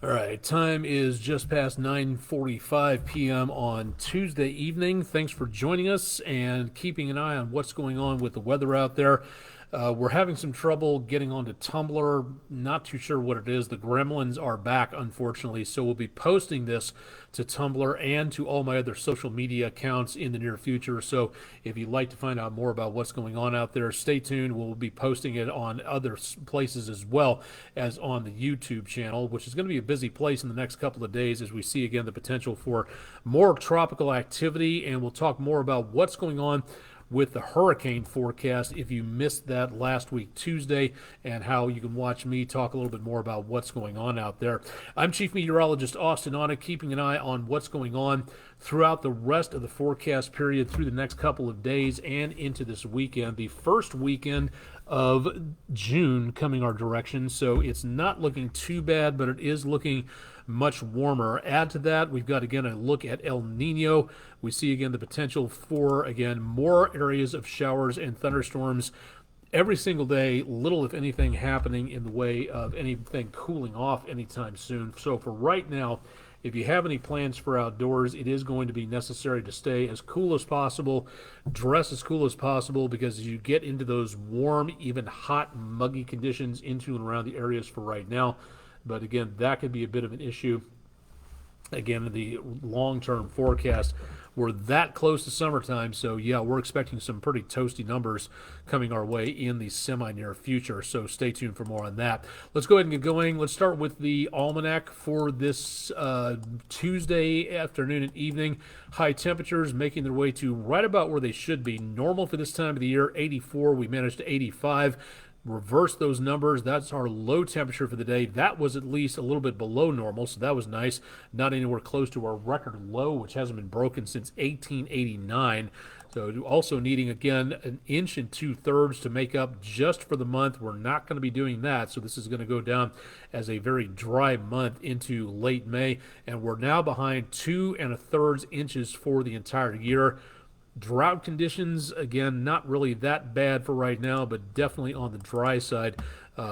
All right, time is just past 9:45 p.m. on Tuesday evening. Thanks for joining us and keeping an eye on what's going on with the weather out there. We're having some trouble getting onto Tumblr. Not too sure what it is. The gremlins are back, unfortunately, so we'll be posting this to Tumblr and to all my other social media accounts in the near future. So if you'd like to find out more about what's going on out there, stay tuned. We'll be posting it on other places as well as on the YouTube channel, which is going to be a busy place in the next couple of days as we see again the potential for more tropical activity. And we'll talk more about what's going on with the hurricane forecast if you missed that last week Tuesday, and how you can watch me talk a little bit more about what's going on out there. I'm Chief Meteorologist Austen Onek, keeping an eye on what's going on throughout the rest of the forecast period through the next couple of days and into this weekend, the first weekend of June coming our direction. So it's not looking too bad, but it is looking much warmer. Add to that, we've got again a look at El Nino. We see again the potential for again more areas of showers and thunderstorms every single day, little if anything happening in the way of anything cooling off anytime soon. So for right now, if you have any plans for outdoors, it is going to be necessary to stay as cool as possible, dress as cool as possible, because as you get into those warm, even hot, muggy conditions into and around the areas for right now. But again, that could be a bit of an issue. Again, in the long-term forecast, we're that close to summertime, so yeah, we're expecting some pretty toasty numbers coming our way in the semi-near future, so stay tuned for more on that. Let's go ahead and get going. Let's start with the almanac for this Tuesday afternoon and evening. High temperatures making their way to right about where they should be. Normal for this time of the year, 84. We managed to 85. Reverse those numbers. That's our low temperature for the day. That was at least a little bit below normal, so that was nice. Not anywhere close to our record low, which hasn't been broken since 1889. So also needing, again, an inch and 2/3 to make up just for the month. We're not going to be doing that, so this is going to go down as a very dry month into late May, and we're now behind 2 1/3 inches for the entire year. Drought conditions, again, not really that bad for right now, but definitely on the dry side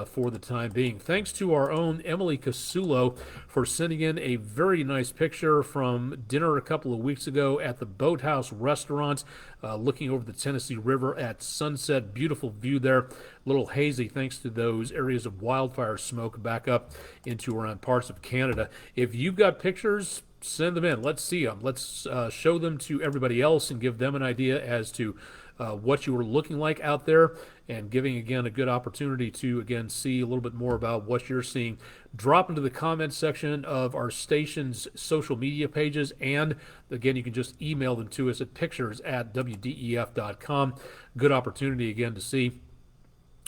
for the time being. Thanks to our own Emily Casulo for sending in a very nice picture from dinner a couple of weeks ago at the Boathouse Restaurant, looking over the Tennessee River at sunset. Beautiful view there. A little hazy thanks to those areas of wildfire smoke back up into around parts of Canada. If you've got pictures, send them in. Let's see them. Let's show them to everybody else and give them an idea as to what you are looking like out there, and giving again a good opportunity to again see a little bit more about what you're seeing. Drop into the comments section of our station's social media pages, and again you can just email them to us at pictures@wdef.com. Good opportunity again to see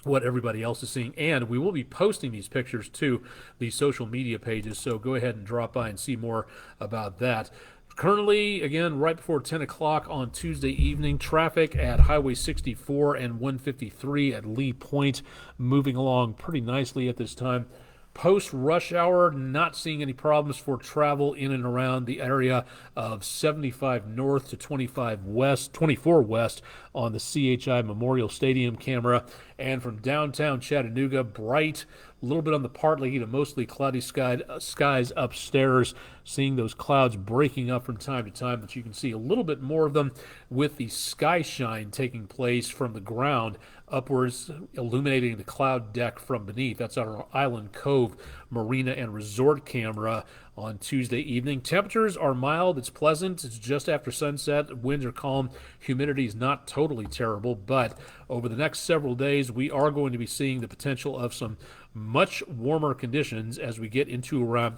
what everybody else is seeing, and we will be posting these pictures to the social media pages, so go ahead and drop by and see more about that. Currently, again, right before 10 o'clock on Tuesday evening, traffic at Highway 64 and 153 at Lee Point moving along pretty nicely at this time. Post rush hour, not seeing any problems for travel in and around the area of 75 north to 25 west, 24 west on the CHI Memorial Stadium camera. And from downtown Chattanooga, bright, a little bit on the partly to mostly cloudy skies upstairs, seeing those clouds breaking up from time to time, but you can see a little bit more of them with the sky shine taking place from the ground upwards, illuminating the cloud deck from beneath. That's our Island Cove Marina and Resort camera on Tuesday evening. Temperatures are mild. It's pleasant. It's just after sunset. Winds are calm. Humidity is not totally terrible, but over the next several days, we are going to be seeing the potential of some much warmer conditions as we get into around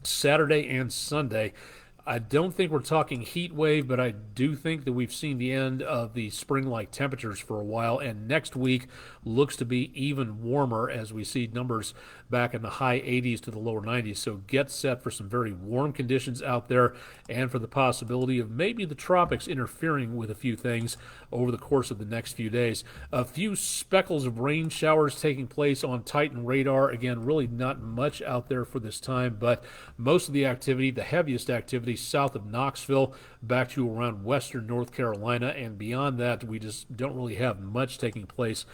Saturday and Sunday. I don't think we're talking heat wave, but I do think that we've seen the end of the spring-like temperatures for a while, and next week looks to be even warmer as we see numbers back in the high 80s to the lower 90s. So get set for some very warm conditions out there, and for the possibility of maybe the tropics interfering with a few things over the course of the next few days. A few speckles of rain showers taking place on Titan radar. Again, really not much out there for this time, but most of the activity, the heaviest activity, south of Knoxville back to around western North Carolina, and beyond that we just don't really have much taking place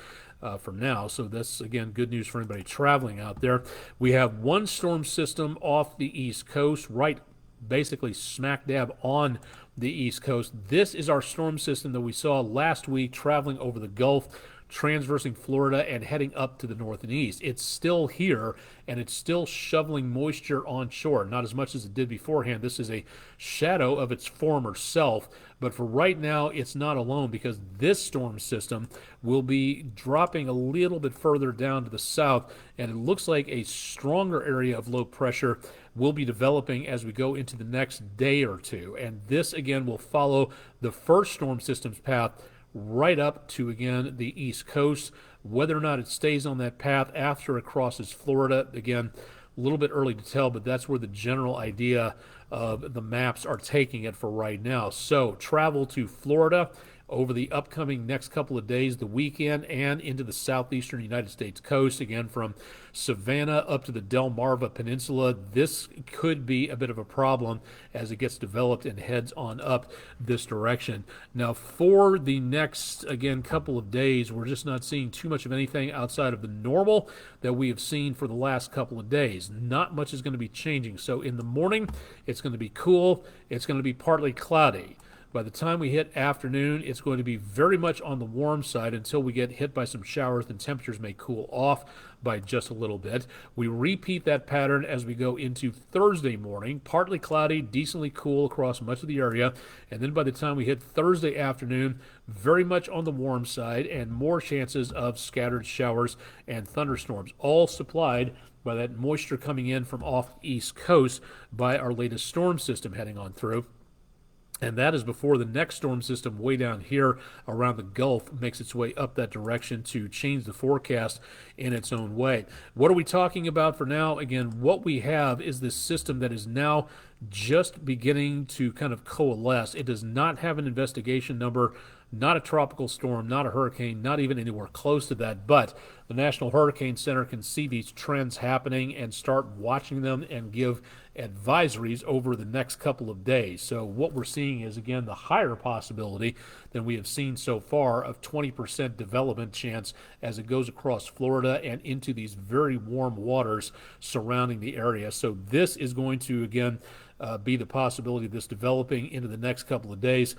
for now. So that's, again, good news for anybody traveling out there. We have one storm system off the East Coast, right basically smack dab on the East Coast. This is our storm system that we saw last week traveling over the Gulf, transversing Florida and heading up to the north and east. It's still here, and it's still shoveling moisture onshore, not as much as it did beforehand. This is a shadow of its former self, but for right now, it's not alone, because this storm system will be dropping a little bit further down to the south, and it looks like a stronger area of low pressure will be developing as we go into the next day or two. And this, again, will follow the first storm system's path right up to, again, the East Coast. Whether or not it stays on that path after it crosses Florida, again, a little bit early to tell, but that's where the general idea of the maps are taking it for right now. So travel to Florida over the upcoming next couple of days, the weekend, and into the southeastern United States coast, again from Savannah up to the Delmarva Peninsula. This could be a bit of a problem as it gets developed and heads on up this direction. Now, for the next, again, couple of days, we're just not seeing too much of anything outside of the normal that we have seen for the last couple of days. Not much is going to be changing. So in the morning, it's going to be cool. It's going to be partly cloudy. By the time we hit afternoon, it's going to be very much on the warm side until we get hit by some showers, and temperatures may cool off by just a little bit. We repeat that pattern as we go into Thursday morning, partly cloudy, decently cool across much of the area, and then by the time we hit Thursday afternoon, very much on the warm side and more chances of scattered showers and thunderstorms, all supplied by that moisture coming in from off the East Coast by our latest storm system heading on through. And that is before the next storm system way down here around the Gulf makes its way up that direction to change the forecast in its own way. What are we talking about for now? Again, what we have is this system that is now just beginning to kind of coalesce. It does not have an investigation number, not a tropical storm, not a hurricane, not even anywhere close to that, but the National Hurricane Center can see these trends happening and start watching them and give advisories over the next couple of days. So what we're seeing is, again, the higher possibility than we have seen so far of 20% development chance as it goes across Florida and into these very warm waters surrounding the area. So this is going to, again, be the possibility of this developing into the next couple of days.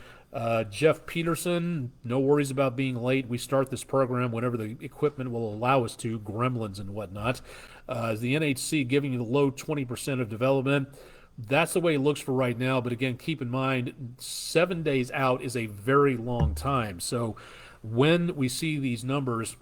Jeff Peterson, no worries about being late. We start this program whenever the equipment will allow us to, gremlins and whatnot. Is the NHC giving you the low 20% of development? That's the way it looks for right now. But again, keep in mind, 7 days out is a very long time. So when we see these numbers,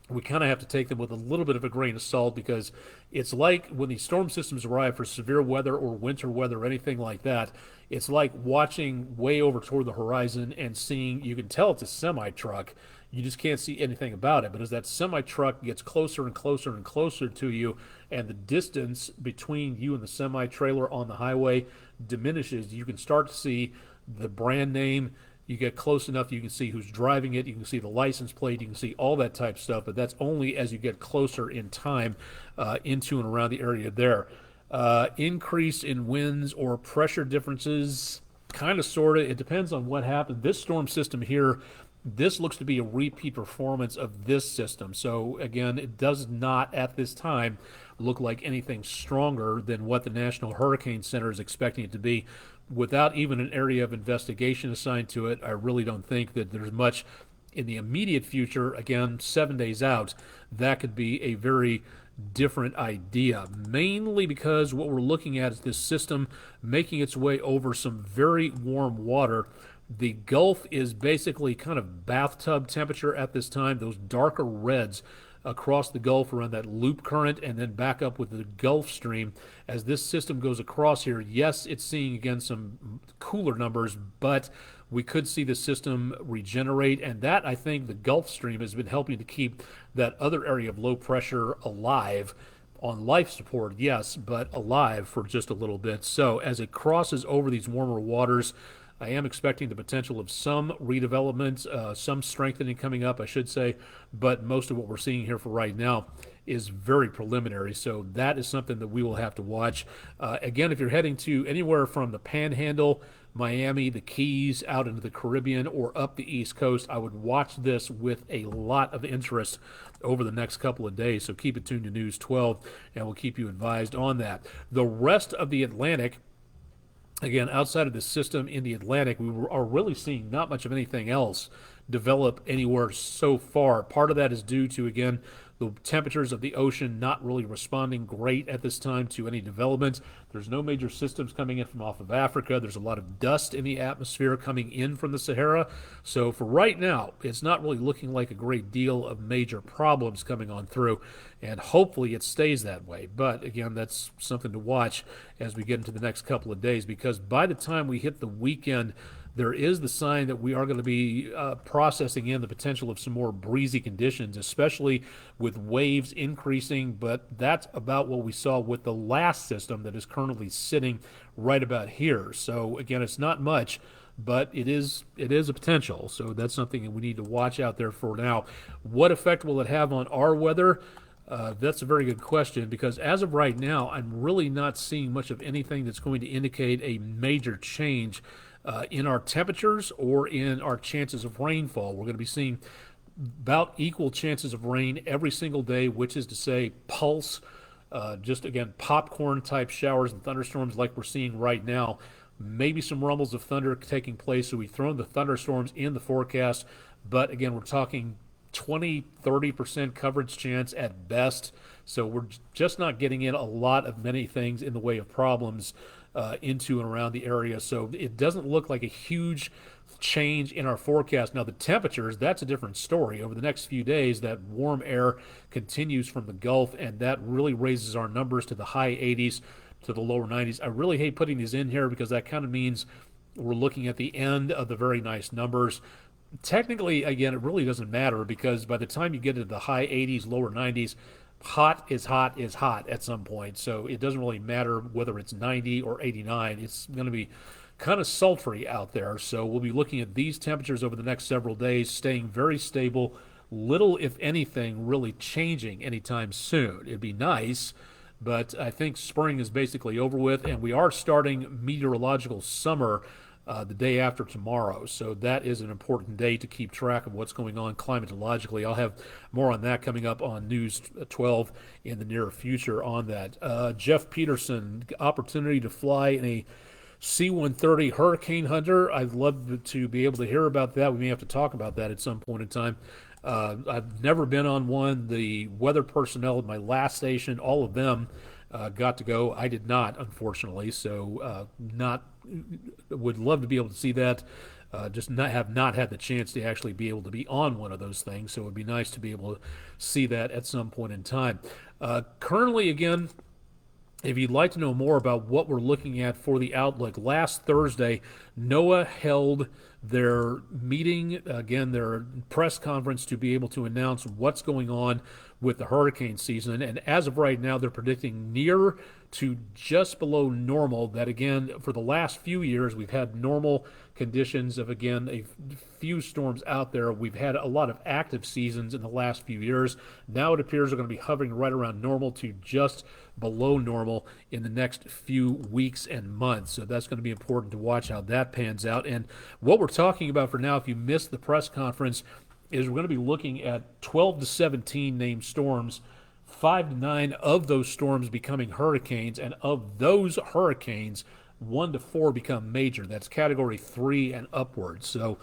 we kind of have to take them with a little bit of a grain of salt, because it's like when these storm systems arrive for severe weather or winter weather or anything like that, it's like watching way over toward the horizon and seeing, you can tell it's a semi-truck, you just can't see anything about it. But as that semi-truck gets closer and closer and closer to you, and the distance between you and the semi-trailer on the highway diminishes, you can start to see the brand name. You get close enough, you can see who's driving it, you can see the license plate, you can see all that type of stuff, but that's only as you get closer in time into and around the area there. Increase in winds or pressure differences, kind of, sort of, it depends on what happened. This storm system here, this looks to be a repeat performance of this system. So again, it does not at this time look like anything stronger than what the National Hurricane Center is expecting it to be. Without even an area of investigation assigned to it, I really don't think that there's much in the immediate future. Again, 7 days out, that could be a very different idea, mainly because what we're looking at is this system making its way over some very warm water. The Gulf is basically kind of bathtub temperature at this time. Those darker reds across the Gulf around that loop current, and then back up with the Gulf Stream. As this system goes across here, yes, it's seeing, again, some cooler numbers, but we could see the system regenerate, and that, I think, the Gulf Stream has been helping to keep that other area of low pressure alive. On life support, yes, but alive for just a little bit. So as it crosses over these warmer waters, I am expecting the potential of some redevelopment, some strengthening coming up, I should say, but most of what we're seeing here for right now is very preliminary, so that is something that we will have to watch. Again, if you're heading to anywhere from the Panhandle, Miami, the Keys, out into the Caribbean, or up the East Coast, I would watch this with a lot of interest over the next couple of days. So keep it tuned to News 12, and we'll keep you advised on that. The rest of the Atlantic, again, outside of the system in the Atlantic, we are really seeing not much of anything else develop anywhere so far. Part of that is due to, again, the temperatures of the ocean not really responding great at this time to any development. There's no major systems coming in from off of Africa. There's a lot of dust in the atmosphere coming in from the Sahara. So for right now, it's not really looking like a great deal of major problems coming on through, and hopefully it stays that way. But again, that's something to watch as we get into the next couple of days, because by the time we hit the weekend, there is the sign that we are going to be processing in the potential of some more breezy conditions, especially with waves increasing, but that's about what we saw with the last system that is currently sitting right about here. So again, it's not much, but it is a potential. So that's something that we need to watch out there for now. What effect will it have on our weather? That's a very good question, because as of right now, I'm really not seeing much of anything that's going to indicate a major change in our temperatures or in our chances of rainfall. We're going to be seeing about equal chances of rain every single day, which is to say pulse, just again, popcorn type showers and thunderstorms like we're seeing right now. Maybe some rumbles of thunder taking place, so we've thrown the thunderstorms in the forecast, but again, we're talking 20-30% coverage chance at best, so we're just not getting in a lot of many things in the way of problems into and around the area. So it doesn't look like a huge change in our forecast. Now the temperatures, that's a different story. Over the next few days, that warm air continues from the Gulf, and that really raises our numbers to the high 80s to the lower 90s. I really hate putting these in here because that kind of means we're looking at the end of the very nice numbers. Technically, again, it really doesn't matter, because by the time you get into the high 80s, lower 90s, hot is hot is hot at some point. So it doesn't really matter whether it's 90 or 89. It's going to be kind of sultry out there. So we'll be looking at these temperatures over the next several days, staying very stable, little, if anything, really changing anytime soon. It'd be nice, but I think spring is basically over with, and we are starting meteorological summer the day after tomorrow. So that is an important day to keep track of what's going on climatologically. I'll have more on that coming up on News 12 in the near future on that. Jeff Peterson, opportunity to fly in a C-130 Hurricane Hunter. I'd love to be able to hear about that. We may have to talk about that at some point in time. I've never been on one. The weather personnel at my last station, all of them got to go. I did not, unfortunately, so would love to be able to see that. Just have not had the chance to actually be able to be on one of those things, so it would be nice to be able to see that at some point in time. Currently, again, if you'd like to know more about what we're looking at for the outlook, last Thursday, NOAA held their meeting, again, their press conference, to be able to announce what's going on with the hurricane season. And as of right now, they're predicting near to just below normal. That, again, for the last few years, we've had normal conditions of, again, a few storms out there. We've had a lot of active seasons in the last few years. Now it appears they're going to be hovering right around normal to just below normal in the next few weeks and months. So that's going to be important to watch how that pans out. And what we're talking about for now, if you missed the press conference, is we're going to be looking at 12 to 17 named storms, 5 to 9 of those storms becoming hurricanes, and of those hurricanes, 1 to 4 become major. That's category 3 and upwards. So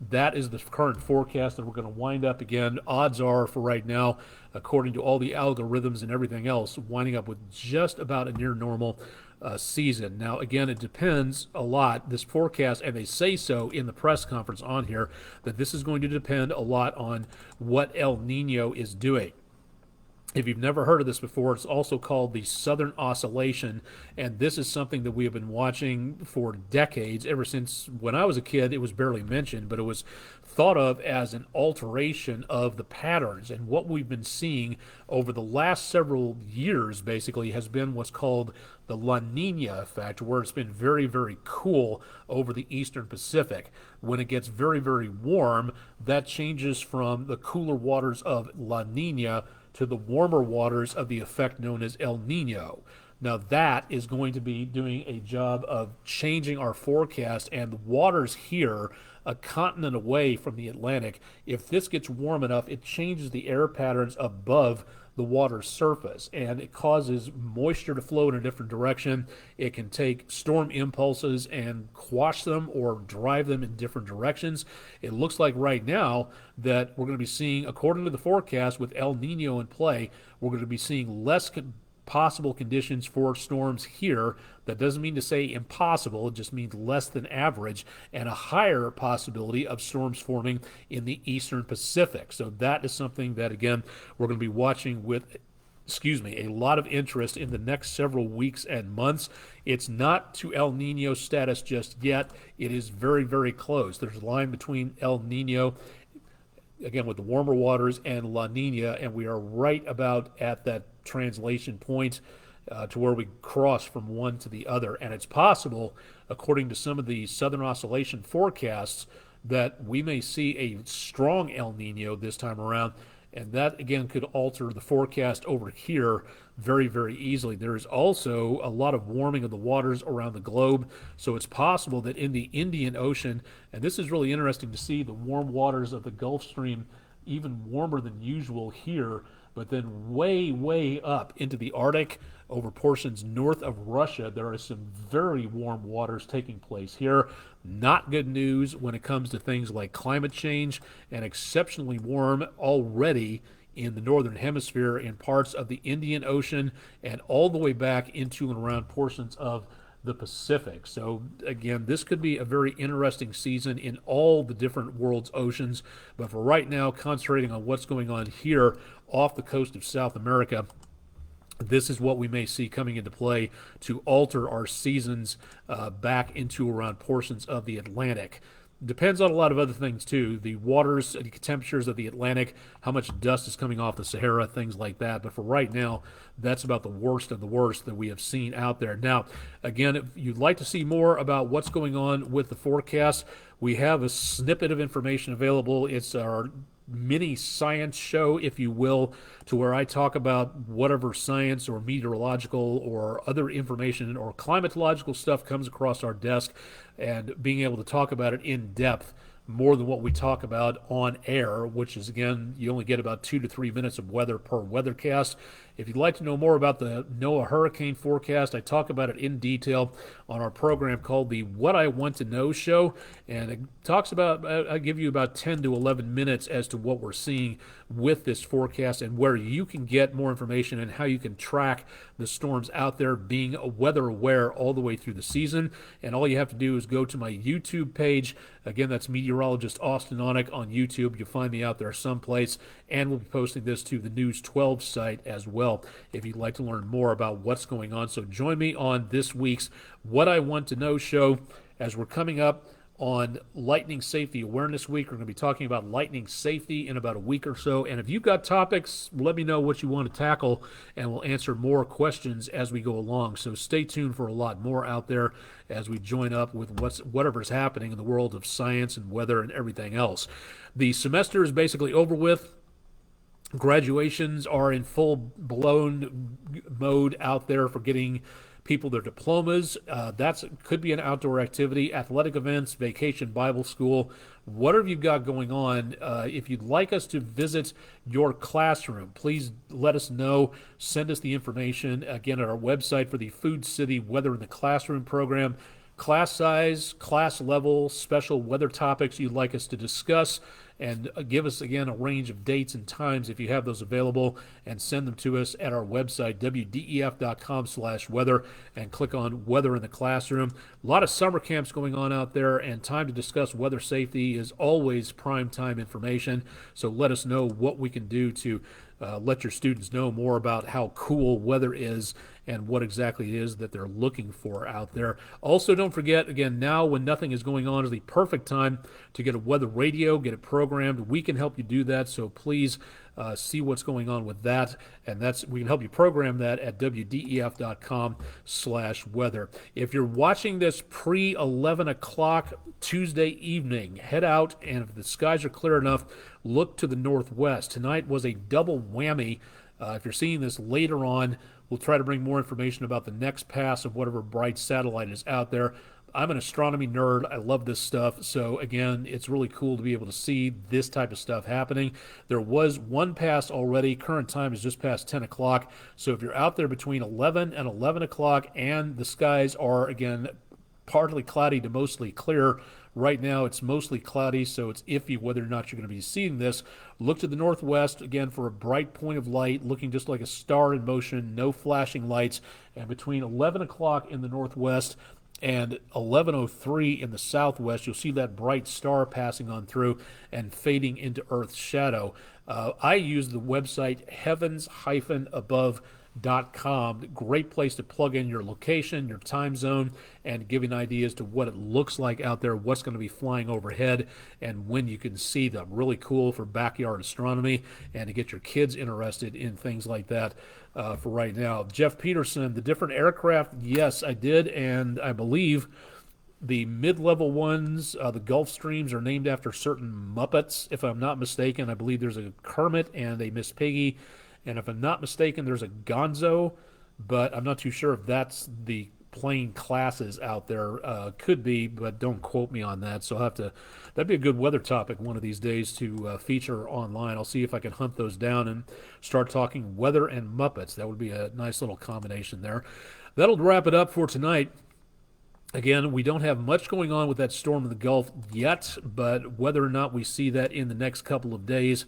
that is the current forecast that we're going to wind up, again, odds are for right now, according to all the algorithms and everything else, winding up with just about a near normal season. Now, again, it depends a lot, this forecast, and they say so in the press conference on here, that this is going to depend a lot on what El Nino is doing. If you've never heard of this before, it's also called the Southern Oscillation, and this is something that we have been watching for decades. Ever since when I was a kid, it was barely mentioned, but it was thought of as an alteration of the patterns. And what we've been seeing over the last several years, basically, has been what's called the La Nina effect, where it's been very, very cool over the eastern Pacific. When it gets very, very warm, that changes from the cooler waters of La Nina to the warmer waters of the effect known as El Nino. Now that is going to be doing a job of changing our forecast, and the waters here, a continent away from the Atlantic, if this gets warm enough, it changes the air patterns above the water's surface, and it causes moisture to flow in a different direction. It can take storm impulses and quash them or drive them in different directions. It looks like right now that we're going to be seeing, according to the forecast, with El Nino in play, we're going to be seeing less possible conditions for storms here. That doesn't mean to say impossible, it just means less than average, and a higher possibility of storms forming in the eastern Pacific. So that is something that, again, we're going to be watching with a lot of interest in the next several weeks and months. It's not to El Nino status just yet. It is very, very close. There's a line between El Nino, again, with the warmer waters, and La Nina, and we are right about at that translation point to where we cross from one to the other. And it's possible, according to some of the Southern Oscillation forecasts, that we may see a strong El Nino this time around, and that again could alter the forecast over here very, very easily. There is also a lot of warming of the waters around the globe, so it's possible that in the Indian Ocean, and this is really interesting to see the warm waters of the Gulf Stream even warmer than usual here, but then way, way up into the Arctic, over portions north of Russia, there are some very warm waters taking place here. Not good news when it comes to things like climate change, and exceptionally warm already in the northern hemisphere in parts of the Indian Ocean and all the way back into and around portions of the Pacific. So again, this could be a very interesting season in all the different world's oceans, but for right now, concentrating on what's going on here off the coast of South America, this is what we may see coming into play to alter our seasons back into around portions of the Atlantic. Depends on a lot of other things too. The waters, the temperatures of the Atlantic, how much dust is coming off the Sahara, things like that. But for right now, that's about the worst of the worst that we have seen out there. Now, again, if you'd like to see more about what's going on with the forecast, we have a snippet of information available. It's our mini science show, if you will, to where I talk about whatever science or meteorological or other information or climatological stuff comes across our desk, and being able to talk about it in depth more than what we talk about on air, which is, again, you only get about 2 to 3 minutes of weather per weathercast. If you'd like to know more about the NOAA hurricane forecast, I talk about it in detail on our program called the What I Want to Know Show, and it talks about, I give you about 10 to 11 minutes as to what we're seeing with this forecast and where you can get more information and how you can track the storms out there, being weather aware all the way through the season. And all you have to do is go to my YouTube page. Again, that's Meteorologist Austen Onek on YouTube. You'll find me out there someplace, and we'll be posting this to the News 12 site as well if you'd like to learn more about what's going on. So join me on this week's What I Want to Know show as we're coming up on Lightning Safety Awareness Week. We're going to be talking about lightning safety in about a week or so. And if you've got topics, let me know what you want to tackle, and we'll answer more questions as we go along. So stay tuned for a lot more out there as we join up with whatever's happening in the world of science and weather and everything else. The semester is basically over with. Graduations are in full-blown mode out there for getting people their diplomas. That could be an outdoor activity, athletic events, vacation, Bible school, whatever you've got going on. If you'd like us to visit your classroom, please let us know. Send us the information, again, at our website for the Food City Weather in the Classroom program. Class size, class level, special weather topics you'd like us to discuss, and give us, again, a range of dates and times if you have those available, and send them to us at our website, wdef.com/weather, and click on Weather in the Classroom. A lot of summer camps going on out there, and time to discuss weather safety is always prime time information, so let us know what we can do to let your students know more about how cool weather is and what exactly it is that they're looking for out there. Also, don't forget, again, now when nothing is going on is the perfect time to get a weather radio, get it programmed. We can help you do that, so please see what's going on with that, and we can help you program that at wdef.com/weather. If you're watching this pre-11 o'clock Tuesday evening, head out, and if the skies are clear enough, look to the northwest. Tonight was a double whammy. If you're seeing this later on, we'll try to bring more information about the next pass of whatever bright satellite is out there. I'm an astronomy nerd. I love this stuff. So, again, it's really cool to be able to see this type of stuff happening. There was one pass already. Current time is just past 10 o'clock. So if you're out there between 11 and 11 o'clock and the skies are, again, partly cloudy to mostly clear. Right now, it's mostly cloudy, so it's iffy whether or not you're going to be seeing this. Look to the northwest, again, for a bright point of light, looking just like a star in motion, no flashing lights. And between 11 o'clock in the northwest and 11:03 in the southwest, you'll see that bright star passing on through and fading into Earth's shadow. I use the website heavens-above.com. Great place to plug in your location, your time zone, and giving ideas to what it looks like out there, what's going to be flying overhead, and when you can see them. Really cool for backyard astronomy and to get your kids interested in things like that. For right now, Jeff Peterson, the different aircraft, yes, I did, and I believe the mid-level ones, the Gulfstreams, are named after certain Muppets, if I'm not mistaken. I believe there's a Kermit and a Miss Piggy, and if I'm not mistaken, there's a Gonzo, but I'm not too sure if that's the plane classes out there. Could be, but don't quote me on that. So that'd be a good weather topic one of these days to feature online. I'll see if I can hunt those down and start talking weather and Muppets. That would be a nice little combination there. That'll wrap it up for tonight. Again, we don't have much going on with that storm in the Gulf yet, but whether or not we see that in the next couple of days,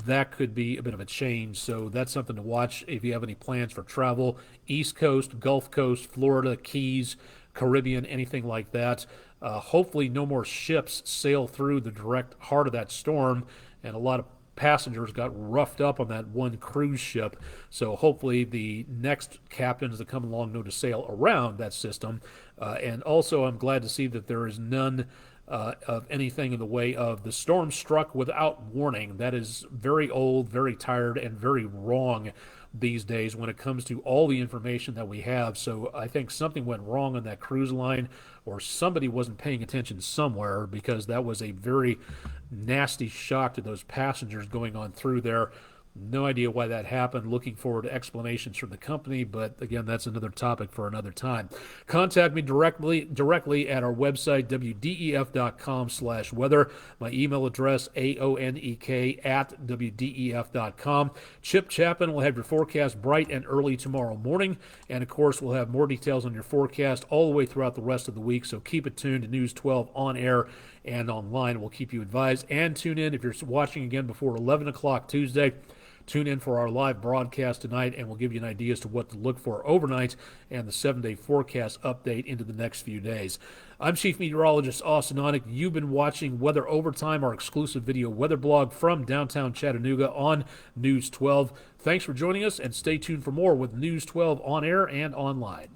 that could be a bit of a change. So that's something to watch if you have any plans for travel. East Coast, Gulf Coast, Florida, Keys, Caribbean, anything like that. Hopefully no more ships sail through the direct heart of that storm, and a lot of passengers got roughed up on that one cruise ship. So hopefully the next captains that come along know to sail around that system. And also I'm glad to see that there is none of anything in the way of the storm struck without warning. That is very old, very tired, and very wrong these days when it comes to all the information that we have. So I think something went wrong on that cruise line, or somebody wasn't paying attention somewhere, because that was a very nasty shock to those passengers going on through there. No idea why that happened. Looking forward to explanations from the company, but again, that's another topic for another time. Contact me directly at our website, wdef.com/weather. My email address, aonek@wdef.com. Chip Chapman will have your forecast bright and early tomorrow morning, and of course, we'll have more details on your forecast all the way throughout the rest of the week, so keep it tuned to News 12 on air and online. We'll keep you advised, and tune in if you're watching again before 11 o'clock Tuesday. Tune in for our live broadcast tonight, and we'll give you an idea as to what to look for overnight and the 7-day forecast update into the next few days. I'm Chief Meteorologist Austen Onek. You've been watching Weather Overtime, our exclusive video weather blog from downtown Chattanooga on News 12. Thanks for joining us, and stay tuned for more with News 12 on air and online.